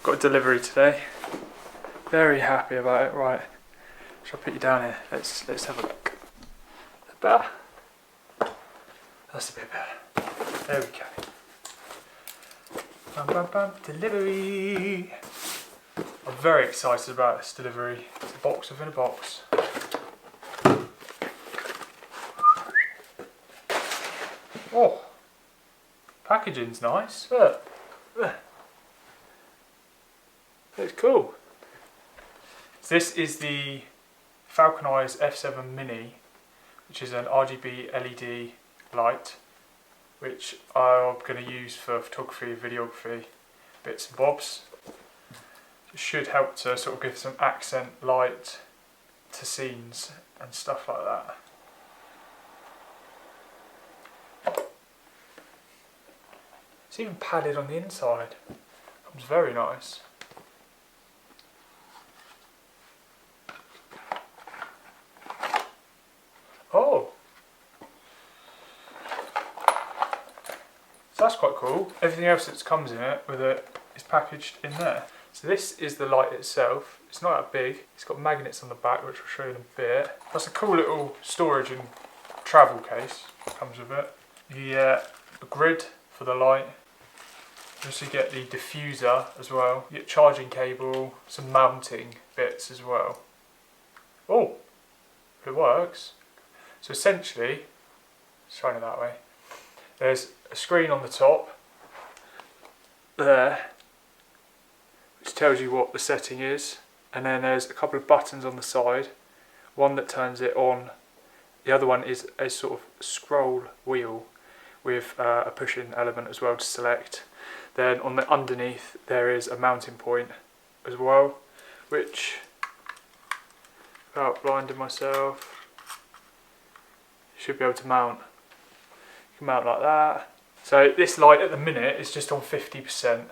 Got a delivery today. Very happy about it. Right, shall I put you down here? Let's have a look. Is that better? That's a bit better. There we go. Bum, bum, bum. Delivery. I'm very excited about this delivery. It's a box within a box. Oh, packaging's nice. Look. It's cool. So this is the Falcon F7 Mini, which is an RGB LED light, which I'm going to use for photography, videography, bits and bobs. It should help to sort of give some accent light to scenes and stuff like that. It's even padded on the inside. Comes very nice. Oh! So that's quite cool. Everything else that comes in it with it is packaged in there. So this is the light itself. It's not that big. It's got magnets on the back, which I'll show you in a bit. That's a cool little storage and travel case that comes with it. You get a grid for the light. You also get the diffuser as well. You get charging cable, some mounting bits as well. Oh, it works. So essentially, shine it that way. There's a screen on the top there, which tells you what the setting is, and then there's a couple of buttons on the side. One that turns it on. The other one is a sort of scroll wheel with a push-in element as well to select. Then on the underneath there is a mounting point as well, which, without blinding myself, should be able to mount. You can mount like that. So this light at the minute is just on 50%,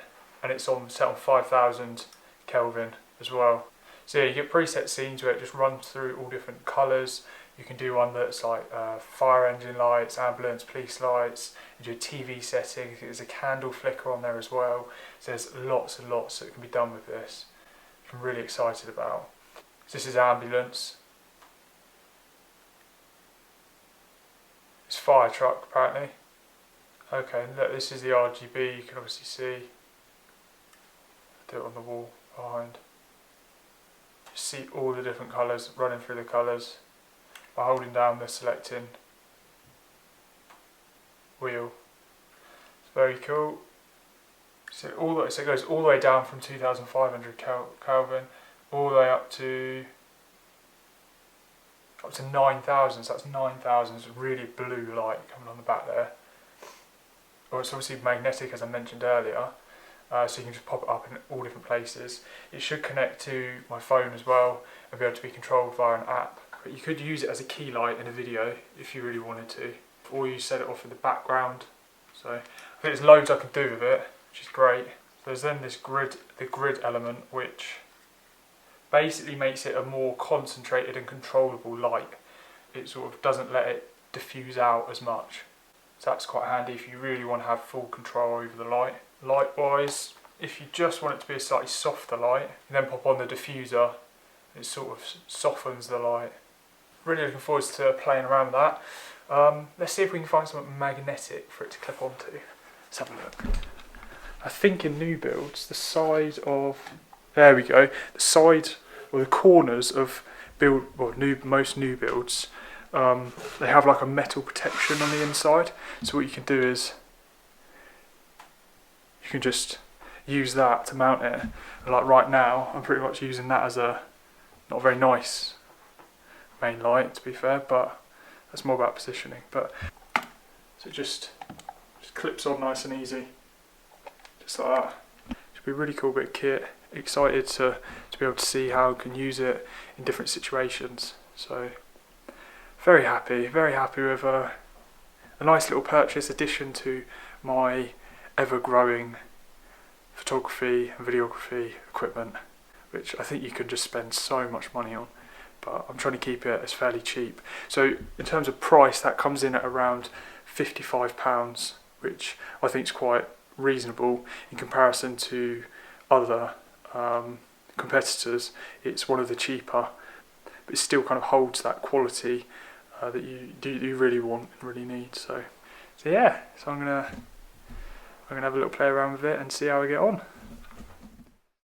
and it's set on 5000 Kelvin as well. So yeah, you get preset scenes where it just runs through all different colours. You can do one that's like fire engine lights, ambulance, police lights. You do a TV setting. There's a candle flicker on there as well. So there's lots and lots that can be done with this, which I'm really excited about. So this is ambulance. It's fire truck apparently. Okay, look, this is the RGB. You can obviously see. Do it on the wall behind. You see all the different colours running through the colours by holding down the selecting wheel. It's very cool. So it goes all the way down from 2500 Kelvin all the way up to 9,000. So that's 9,000. It's a really blue light coming on the back there. Or it's obviously magnetic, as I mentioned earlier. So you can just pop it up in all different places. It should connect to my phone as well and be able to be controlled via an app. But you could use it as a key light in a video if you really wanted to, or you set it off in the background. So I think there's loads I can do with it, which is great. There's then this the grid element, which basically makes it a more concentrated and controllable light. It sort of doesn't let it diffuse out as much. So that's quite handy if you really want to have full control over the light. Light-wise, if you just want it to be a slightly softer light, you then pop on the diffuser. It sort of softens the light. Really looking forward to playing around with that. Let's see if we can find something magnetic for it to clip onto. Let's have a look. I think in new builds, the side of... There we go. The side, or the corners of most new builds, they have like a metal protection on the inside. So what you can do is you can just use that to mount it. And like right now, I'm pretty much using that as a not very nice main light, to be fair, but that's more about positioning. But so it just clips on nice and easy, just like that. Should be a really cool bit of kit. Excited to be able to see how I can use it in different situations. So very happy with a nice little purchase addition to my ever-growing photography and videography equipment, which I think you can just spend so much money on, but I'm trying to keep it as fairly cheap. So in terms of price, that comes in at around £55, which I think is quite reasonable in comparison to other competitors, it's one of the cheaper, but it still kind of holds that quality that you really want and really need. So yeah, so I'm gonna have a little play around with it and see how I get on.